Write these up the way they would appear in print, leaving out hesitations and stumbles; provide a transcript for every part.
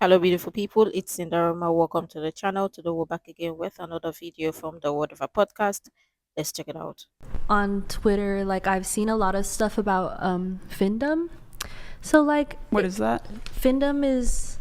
Hello, beautiful people. It's Sinderfam. Welcome to the channel. Today, we're back again with another video from the Word of a Podcast. Let's check it out. On Twitter, like I've seen a lot of stuff about findom. So like What is that? findom is,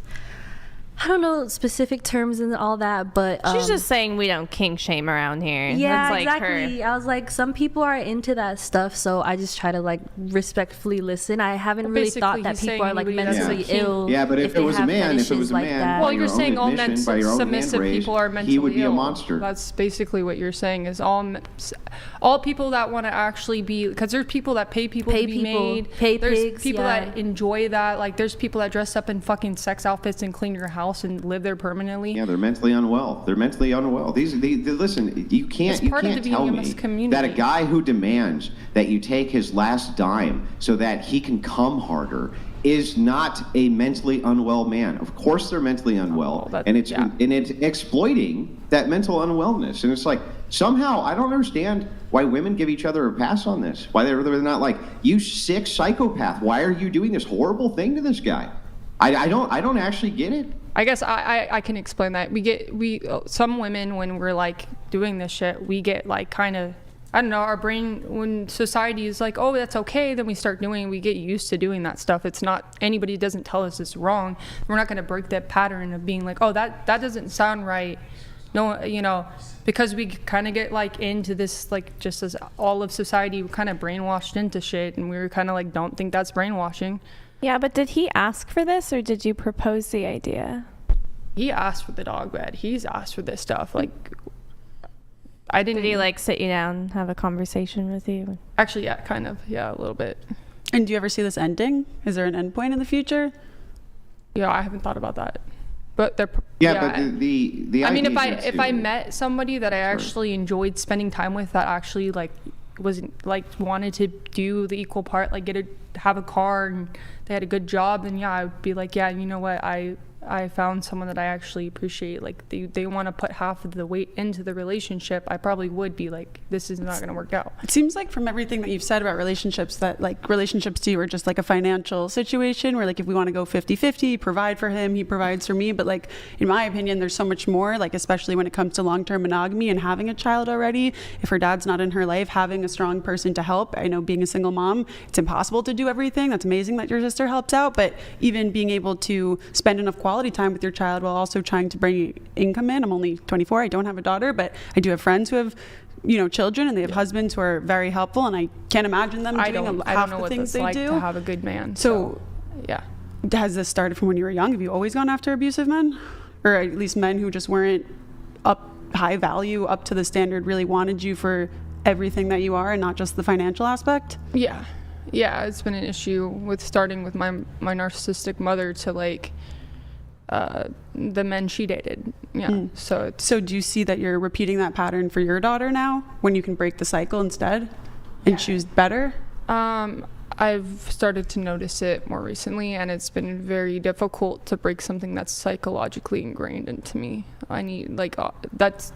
I don't know specific terms and all that, but She's just saying we don't kink shame around here. yeah, That's like exactly. her. I was like, some people are into that stuff, so I just try to like respectfully listen. I haven't really thought basically that he's people saying are like anybody that's mentally kink. ill. Yeah, but if it they was a have man, if it fetishes was a like man, that. Well, by you're your own saying all admission, by your own submissive hand people are raised, mentally he would be a ill. monster. That's basically what you're saying is all people that want to actually be, because there's people that pay people to be made. pay There's pigs, people yeah. that enjoy that. Like there's people that dress up in fucking sex outfits and clean your house and live there permanently. Yeah, they're mentally unwell. They're mentally unwell. Listen, you can't part of the tell being a me community. that a guy who demands that you take his last dime so that he can come harder is not a mentally unwell man. Of course they're mentally unwell, and it's exploiting that mental unwellness. And it's like, somehow I don't understand why women give each other a pass on this. Why they're not like, you sick psychopath, why are you doing this horrible thing to this guy? I don't actually get it. I guess I can explain that. We some women, when we're like doing this shit, we get like kind of, I don't know, our brain, when society is like, oh, that's okay, then we start doing, we get used to doing that stuff. It's not, anybody doesn't tell us it's wrong. We're not going to break that pattern of being like, oh, that doesn't sound right. No, because we kind of get like into this, like, just as all of society, we're kind of brainwashed into shit, and we were kind of like, don't think that's brainwashing. Yeah, but did he ask for this or did you propose the idea? He asked for the dog bed. He's asked for this stuff. Like, I didn't. Did he like sit you down, have a conversation with you? Actually, yeah, kind of. Yeah, a little bit. And do you ever see this ending? Is there an end point in the future? Yeah, I haven't thought about that. But they're But the I mean, idea if I met somebody that I actually enjoyed spending time with, that actually like wasn't like wanted to do the equal part, like have a car and they had a good job, then yeah, I would be like, yeah, you know what, I found someone that I actually appreciate. Like they want to put half of the weight into the relationship. I probably would be like, this is not going to work out. It seems like from everything that you've said about relationships that like relationships to you are just like a financial situation where like if we want to go 50-50, provide for him, he provides for me. But like in my opinion, there's so much more, like especially when it comes to long-term monogamy and having a child already. If her dad's not in her life, having a strong person to help. I know being a single mom, it's impossible to do everything. That's amazing that your sister helps out, but even being able to spend enough quality time with your child while also trying to bring income in. I'm only 24. I don't have a daughter, but I do have friends who have, children, and they have husbands who are very helpful, and I can't imagine them doing half the things they do. To have a good man. So, yeah. Has this started from when you were young? Have you always gone after abusive men, or at least men who just weren't high value, up to the standard, really wanted you for everything that you are and not just the financial aspect? Yeah, it's been an issue with starting with my narcissistic mother to like the men she dated. Yeah. So do you see that you're repeating that pattern for your daughter now, when you can break the cycle instead and choose better? I've started to notice it more recently, and it's been very difficult to break something that's psychologically ingrained into me. I need like that's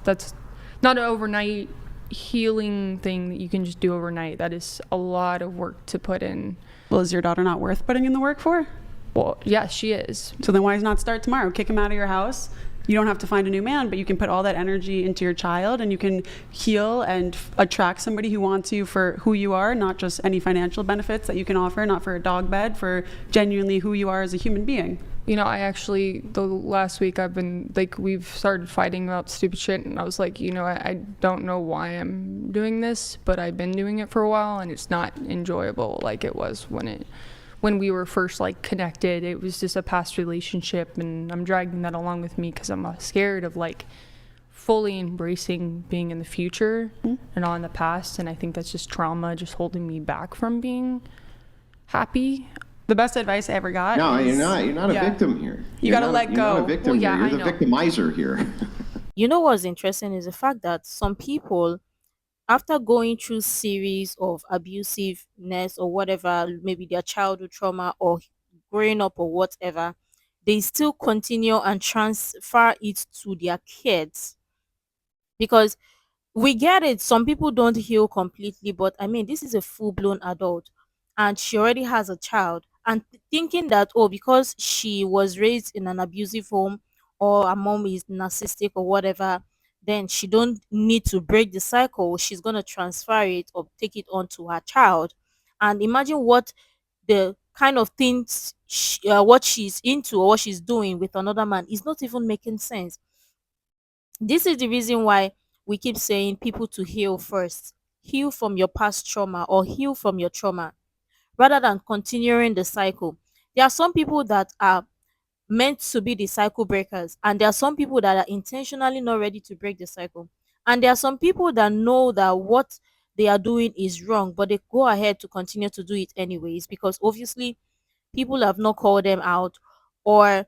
not an overnight healing thing that you can just do overnight. That is a lot of work to put in. Well, is your daughter not worth putting in the work for? Well, yeah, she is. So then why not start tomorrow? Kick him out of your house. You don't have to find a new man, but you can put all that energy into your child, and you can heal and attract somebody who wants you for who you are, not just any financial benefits that you can offer, not for a dog bed, for genuinely who you are as a human being. I actually, the last week I've been like, we've started fighting about stupid shit, and I was like, I don't know why I'm doing this, but I've been doing it for a while, and it's not enjoyable like it was when we were first like connected. It was just a past relationship, and I'm dragging that along with me because I'm scared of like fully embracing being in the future and not in the past. And I think that's just trauma, just holding me back from being happy. The best advice I ever got. No, you're not a victim here. You got to let go. You're not a victim here. You're the victimizer here. You know what's interesting is the fact that some people, after going through series of abusiveness or whatever, maybe their childhood trauma or growing up or whatever, they still continue and transfer it to their kids. Because we get it, some people don't heal completely, but I mean, this is a full-blown adult and she already has a child, and thinking that, oh, because she was raised in an abusive home or her mom is narcissistic or whatever, then she don't need to break the cycle. She's going to transfer it or take it on to her child. And imagine what the kind of things what she's into or what she's doing with another man is not even making sense. This is the reason why we keep saying people to heal first. Heal from your past trauma or heal from your trauma rather than continuing the cycle. There are some people that are meant to be the cycle breakers, and there are some people that are intentionally not ready to break the cycle. And there are some people that know that what they are doing is wrong, but they go ahead to continue to do it anyways because obviously people have not called them out, or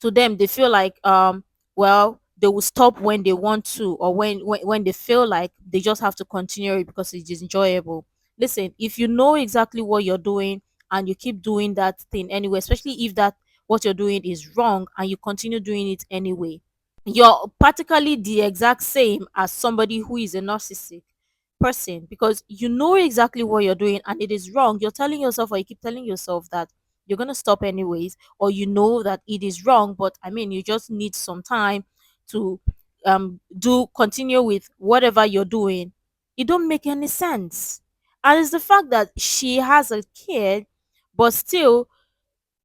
to them they feel like well, they will stop when they want to, or when they feel like they just have to continue it because it is enjoyable. Listen, if you know exactly what you're doing and you keep doing that thing anyway, especially if that what you're doing is wrong and you continue doing it anyway, you're practically the exact same as somebody who is a narcissistic person because you know exactly what you're doing and it is wrong. You're telling yourself, or you keep telling yourself that you're going to stop anyways, or you know that it is wrong, but I mean, you just need some time to do continue with whatever you're doing. It don't make any sense. And it's the fact that she has a kid, but still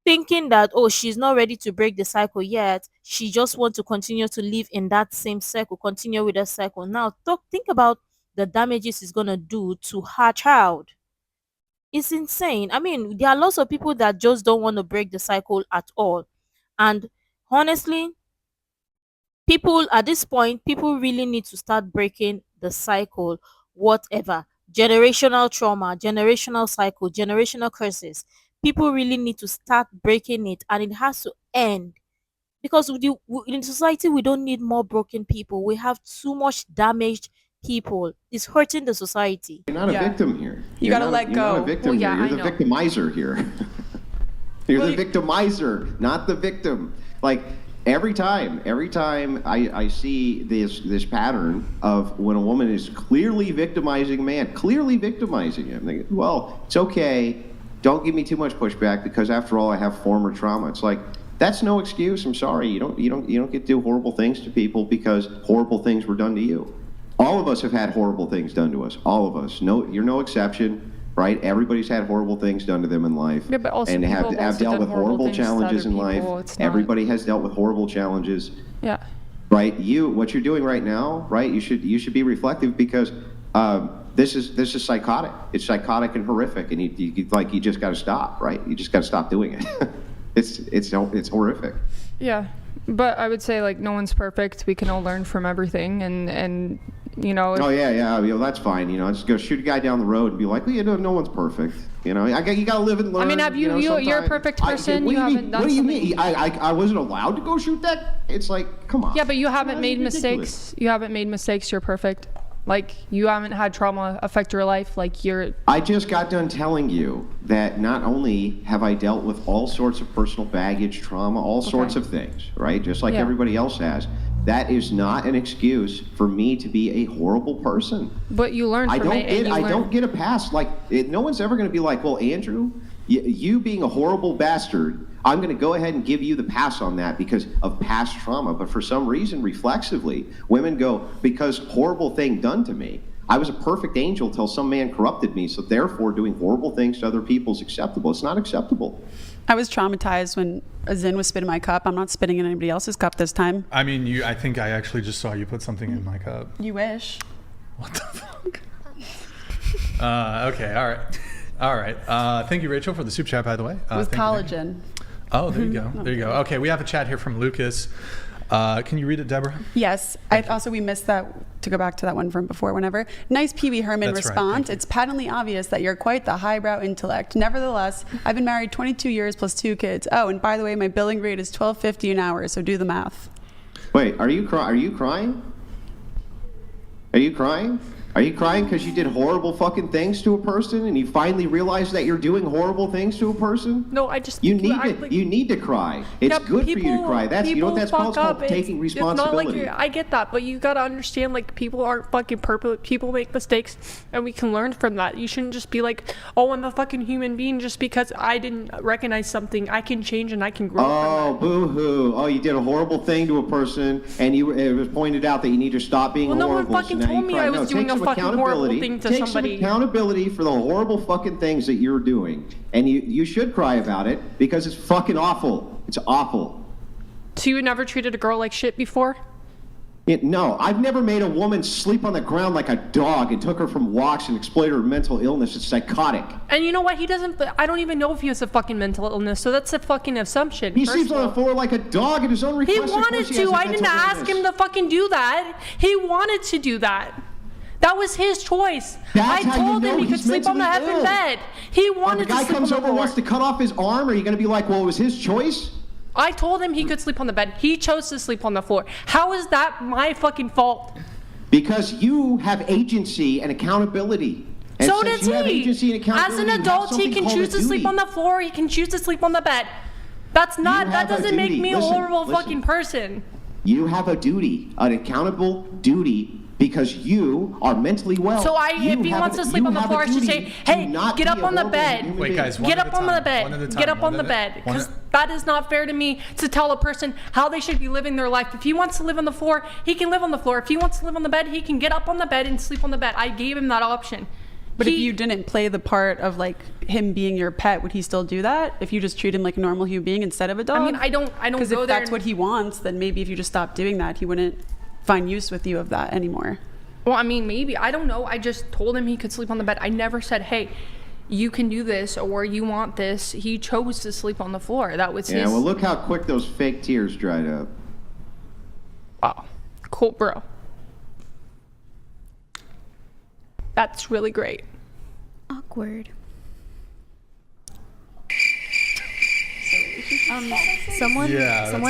thinking that, oh, she's not ready to break the cycle yet, she just wants to continue to live in that same cycle, continue with that cycle. Now think about the damages it's going to do to her child. It's insane. I mean, there are lots of people that just don't want to break the cycle at all. And honestly, people at this point, people really need to start breaking the cycle, whatever generational trauma, generational cycle, generational curses. People really need to start breaking it, and it has to end because in society we don't need more broken people. We have too much damaged people. It's hurting the society. You're not a victim here. You gotta let You're go. not a victim Well, yeah, here. You're I the know. victimizer here. You're the victimizer, not the victim. Like every time I see this pattern of when a woman is clearly victimizing a man, clearly victimizing him. They go, well, it's okay. Don't give me too much pushback because after all, I have former trauma. It's like that's no excuse. I'm sorry. You don't get to do horrible things to people because horrible things were done to you. All of us have had horrible things done to us. All of us. No, you're no exception, right? Everybody's had horrible things done to them in life, Yeah, but also and people have dealt with horrible challenges in life. Everybody has dealt with horrible challenges, Yeah. right? What you're doing right now, right? You should be reflective because this is psychotic. It's psychotic and horrific, and you just got to stop, right? You just got to stop doing it. It's horrific. Yeah, but I would say like no one's perfect. We can all learn from everything, and you know. Oh yeah, that's fine. Just go shoot a guy down the road and be like, well, no one's perfect. You got to live and learn. I mean, have you're a perfect person. What you do you haven't mean? done What do you something. mean? I wasn't allowed to go shoot that. It's like, come on. Yeah, but you haven't That's made ridiculous. mistakes. You haven't made mistakes. You're perfect. Like you haven't had trauma affect your life. Like you're. I just got done telling you that not only have I dealt with all sorts of personal baggage, trauma, all sorts of things, right? Just like everybody else has. That is not an excuse for me to be a horrible person. But you learn from it. I don't get a pass. Like no one's ever going to be like, well, Andrew, you being a horrible bastard, I'm going to go ahead and give you the pass on that because of past trauma. But for some reason, reflexively, women go, because horrible thing done to me. I was a perfect angel till some man corrupted me, so therefore doing horrible things to other people is acceptable. It's not acceptable. I was traumatized when a Zin was spitting my cup. I'm not spitting in anybody else's cup this time. I mean, I think I actually just saw you put something in my cup. You wish. What the fuck? Okay, all right. Thank you, Rachel, for the super chat, by the way. With thank you. collagen. Oh, there you go. There you go. Okay, we have a chat here from Lucas. Can you read it, Deborah? Yes. We missed that, to go back to that one from before, whenever. Nice Pee Wee Herman That's right, response. thank you. It's patently obvious that you're quite the highbrow intellect. Nevertheless, I've been married 22 years plus 2 kids. Oh, and by the way, my billing rate is $12.50 an hour, so do the math. Wait, are you crying? Are you crying? Are you crying because you did horrible fucking things to a person and you finally realize that you're doing horrible things to a person? No, I just You think you need to cry. It's good for you to cry. That's you know what that's called? It's called taking responsibility. It's not like I get that, but you gotta understand, like, people aren't fucking perfect. People make mistakes, and we can learn from that. You shouldn't just be like, oh, I'm a fucking human being just because I didn't recognize something. I can change and I can grow. Oh, boo-hoo. Oh, you did a horrible thing to a person, and it was pointed out that you need to stop being horrible. No one fucking told me I was doing a fucking horrible thing to somebody. Take some accountability for the horrible fucking things that you're doing. And you should cry about it because it's fucking awful. It's awful. So you never treated a girl like shit before? No, I've never made a woman sleep on the ground like a dog and took her from walks and exploited her mental illness. It's psychotic. And you know what? He doesn't. I don't even know if he has a fucking mental illness, so that's a fucking assumption. He sleeps on the floor like a dog at his own request. He wanted to. I didn't ask him to fucking do that. He wanted to do that. That was his choice. I told him he could sleep on the effing bed. He wanted to sleep on the floor. The guy comes over and wants to cut off his arm. Are you going to be like, well, it was his choice? I told him he could sleep on the bed. He chose to sleep on the floor. How is that my fucking fault? Because you have agency and accountability. And so does he. As an adult, he can choose to sleep on the floor. He can choose to sleep on the bed. That's not. That doesn't make me a horrible fucking person. You have a duty, an accountable duty. Because you are mentally well. So if he wants to sleep on the floor, I should say, hey, get up on the bed. Wait, guys, get up on the bed. Get up on the bed. Because that is not fair to me to tell a person how they should be living their life. If he wants to live on the floor, he can live on the floor. If he wants to live on the bed, he can get up on the bed and sleep on the bed. I gave him that option. But if you didn't play the part of like him being your pet, would he still do that? If you just treat him like a normal human being instead of a dog? I mean, I don't go there. Because if that's what he wants, then maybe if you just stopped doing that, he wouldn't find use with you of that anymore. Well, I mean, maybe. I don't know. I just told him he could sleep on the bed. I never said, hey, you can do this or you want this. He chose to sleep on the floor. That was his. Yeah, well, look how quick those fake tears dried up. Wow. Cool, bro. That's really great. Awkward. Someone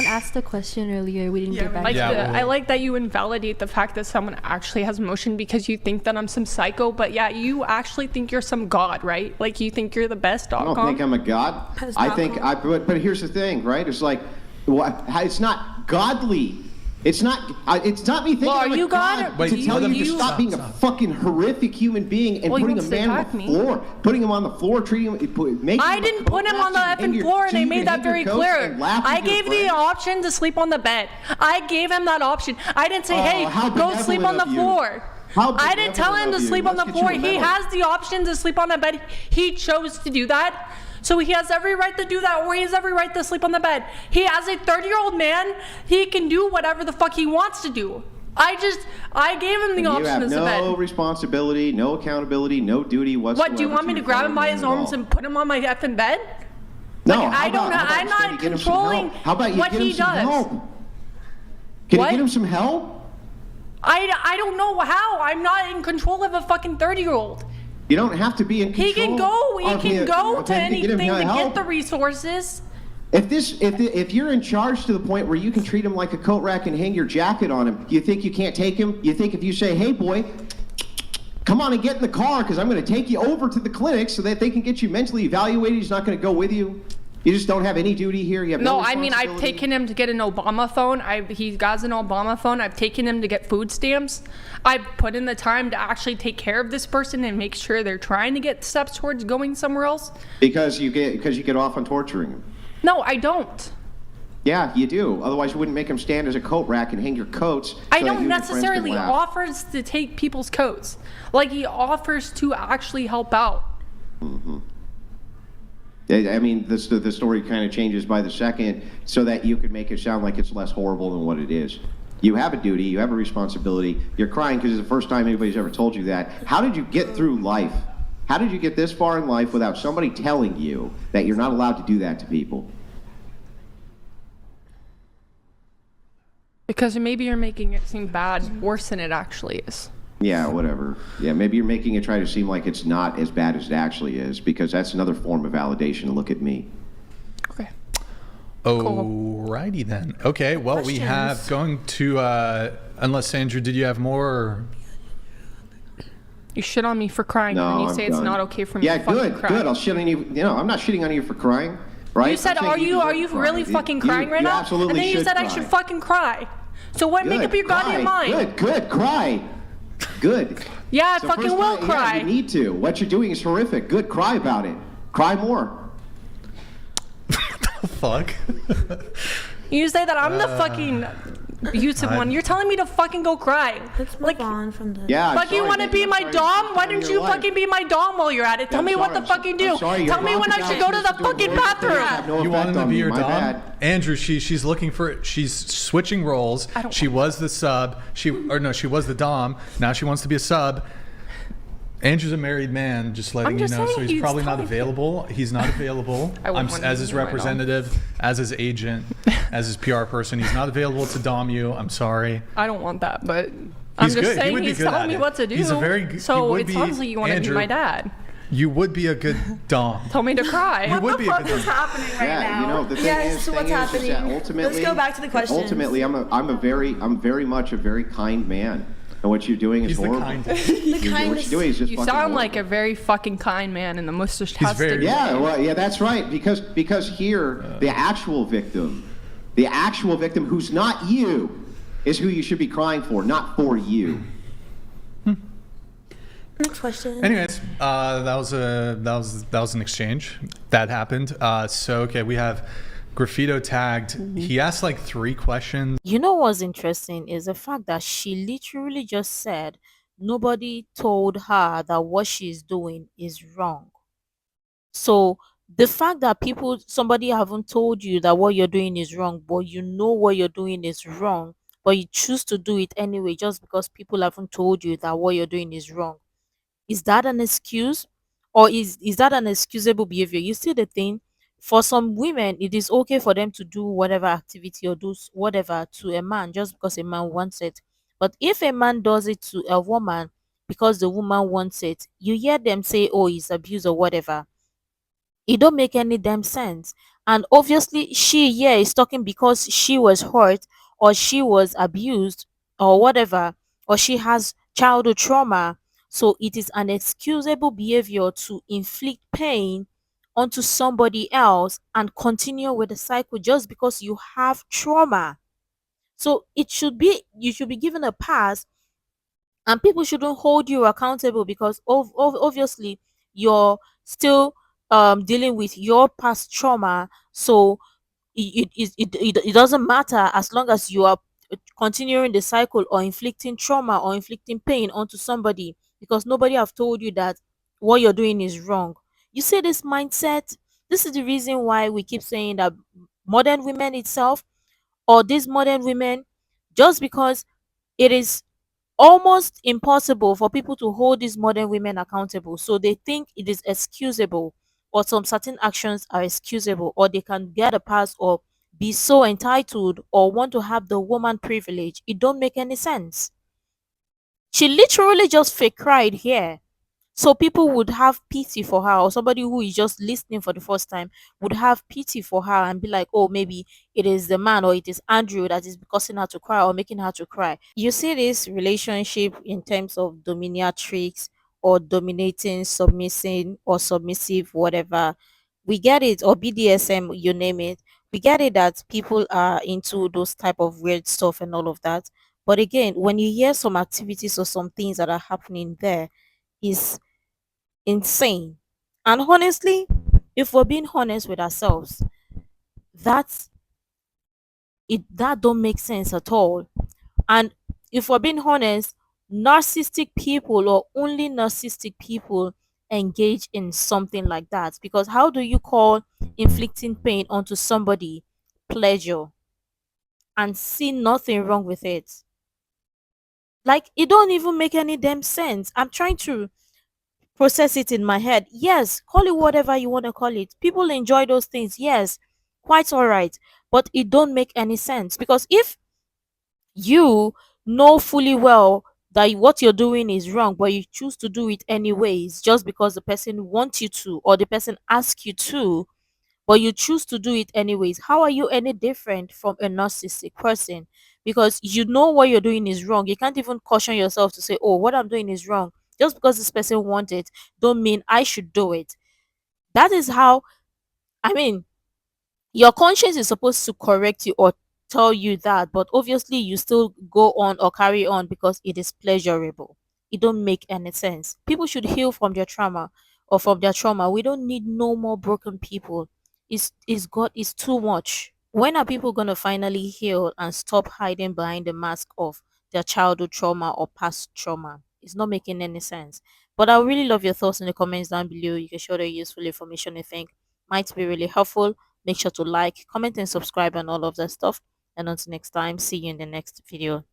asked a question earlier. We didn't get back to it. I like that you invalidate the fact that someone actually has emotion because you think that I'm some psycho, but yeah, you actually think you're some god, right? Like you think you're the best. I don't think I'm a god. But here's the thing, right? It's like, it's not godly. It's not me thinking I'm a god to tell you to stop being a fucking horrific human being and putting a man on the floor, putting him on the floor, treating him, I didn't put him on the effing floor, and I made that very clear. I gave the option to sleep on the bed. I gave him that option. I didn't say, hey, go sleep on the floor. I didn't tell him to sleep on the floor. He has the option to sleep on the bed. He chose to do that. So he has every right to do that, or he has every right to sleep on the bed. He as a 30-year-old man, he can do whatever the fuck he wants to do. I gave him the option to bed. You have no responsibility, no accountability, no duty whatsoever. What, do you want me to grab him by his arms and put him on my effing bed? No, I'm not controlling what he does. Can you get him some help? I don't know how. I'm not in control of a fucking 30-year-old. You don't have to be in control. He can go to anything to get the resources. If you're in charge to the point where you can treat him like a coat rack and hang your jacket on him, you think you can't take him? You think if you say, hey boy, come on and get in the car because I'm going to take you over to the clinic so that they can get you mentally evaluated, he's not going to go with you? You just don't have any duty here? You have no responsibility? I mean, I've taken him to get an Obama phone. He got an Obama phone. I've taken him to get food stamps. I've put in the time to actually take care of this person and make sure they're trying to get steps towards going somewhere else. Because you get off on torturing him. No, I don't. Yeah, you do. Otherwise, you wouldn't make him stand as a coat rack and hang your coats. I don't necessarily offers to take people's coats. Like, he offers to actually help out. Mm-hmm. I mean, the story kind of changes by the second so that you could make it sound like it's less horrible than what it is. You have a duty, you have a responsibility. You're crying because it's the first time anybody's ever told you that. How did you get through life? How did you get this far in life without somebody telling you that you're not allowed to do that to people? Because maybe you're making it seem bad, worse than it actually is. Yeah, whatever. Yeah, maybe you're making it try to seem like it's not as bad as it actually is, because that's another form of validation. Look at me. Okay. Alrighty then. Okay, well, questions. We have going to, unless Sandra, did you have more? Or? You shit on me for crying, No, and then you I'm say it's done. not okay for me Yeah, to fucking good, cry. good. I'll shit on you. You know, I'm not shitting on you for crying, right? You said, I'm are saying you deserve to really cry. fucking crying right you now? Absolutely And then you should said cry. I should fucking cry. So what? Make up your goddamn mind. Good, cry. Good. Yeah, I So fucking first will cry, cry. Yeah, you need to. What you're doing is horrific. Good, cry about it. Cry more. Fuck. You say that I'm the fucking abusive one. You're telling me to fucking go cry. Let's move on from this. Yeah. Fuck, you want to be my dom? Why don't you fucking be my dom while you're at it? Tell me what the fuck you do. Tell me when I should go to the fucking bathroom. You want him to be your dom? Bad. Andrew, she's looking for, she's switching roles. She was the sub. She was the dom. Now she wants to be a sub. Andrew's a married man, just letting you know, so he's probably not available. He's not available. As his representative, as his agent, as his PR person. He's not available to dom you. I'm sorry. I don't want that, but I'm just good. saying he's telling me what to do. He's a very good. So it sounds like you want to be my dad. You would be a good dom. Tell me to cry. You would be a good dom. What's happening right now? You know, the thing yes, is, what's happening? Is that ultimately, let's go back to the question. Ultimately, I'm very much a very kind man. And what you're doing is horrible. What you're doing is just You fucking sound horrible. like a very fucking kind man, and the mustache has to be. Yeah, well, yeah, that's right. Because here, the actual victim who's not you, is who you should be crying for, not for you. Next question. Anyways, that was an exchange that happened. So okay, we have Graffito tagged. He asked like 3 questions. You know what's interesting is the fact that she literally just said nobody told her that what she's doing is wrong. So the fact that somebody haven't told you that what you're doing is wrong, but you know what you're doing is wrong, but you choose to do it anyway just because people haven't told you that what you're doing is wrong. Is that an excuse? Or is that an excusable behavior? You see the thing, for some women, it is okay for them to do whatever activity or do whatever to a man just because a man wants it. But if a man does it to a woman because the woman wants it, you hear them say, oh, it's abuse or whatever. It don't make any damn sense. And obviously she here is talking because she was hurt or she was abused or whatever, or she has childhood trauma. So it is an excusable behavior to inflict pain onto somebody else and continue with the cycle just because you have trauma. So you should be given a pass, and people shouldn't hold you accountable because obviously you're still dealing with your past trauma. So it doesn't matter as long as you are continuing the cycle or inflicting trauma or inflicting pain onto somebody, because nobody have told you that what you're doing is wrong. You see this mindset. This is the reason why we keep saying that modern women itself, or these modern women, just because it is almost impossible for people to hold these modern women accountable. So they think it is excusable, or some certain actions are excusable, or they can get a pass, or be so entitled, or want to have the woman privilege. It don't make any sense. She literally just fake cried here. So people would have pity for her, or somebody who is just listening for the first time would have pity for her and be like, oh, maybe it is the man or it is Andrew that is causing her to cry or making her to cry. You see this relationship in terms of dominatrix or dominating, submissing or submissive, whatever. We get it, or BDSM, you name it. We get it that people are into those type of weird stuff and all of that. But again, when you hear some activities or some things that are happening there, is insane. And honestly, if we're being honest with ourselves, that's that don't make sense at all. And if we're being honest, narcissistic people, or only narcissistic people, engage in something like that. Because how do you call inflicting pain onto somebody pleasure and see nothing wrong with it? Like, it don't even make any damn sense. I'm trying to process it in my head. Yes, call it whatever you want to call it. People enjoy those things. Yes, quite all right. But it don't make any sense, because if you know fully well that what you're doing is wrong, but you choose to do it anyways just because the person wants you to, or the person asks you to, but you choose to do it anyways, how are you any different from a narcissistic person? Because you know what you're doing is wrong. You can't even caution yourself to say, oh, what I'm doing is wrong, Just because this person wants it, don't mean I should do it. That is how, I mean, your conscience is supposed to correct you or tell you that, but obviously you still go on or carry on because it is pleasurable. It don't make any sense. People should heal from their trauma or from their trauma. We don't need no more broken people. It's God is too much. When are people gonna finally heal and stop hiding behind the mask of their childhood trauma or past trauma? It's not making any sense. But I really love your thoughts in the comments down below. You can share the useful information you think might be really helpful. Make sure to like, comment, and subscribe and all of that stuff. And until next time, see you in the next video.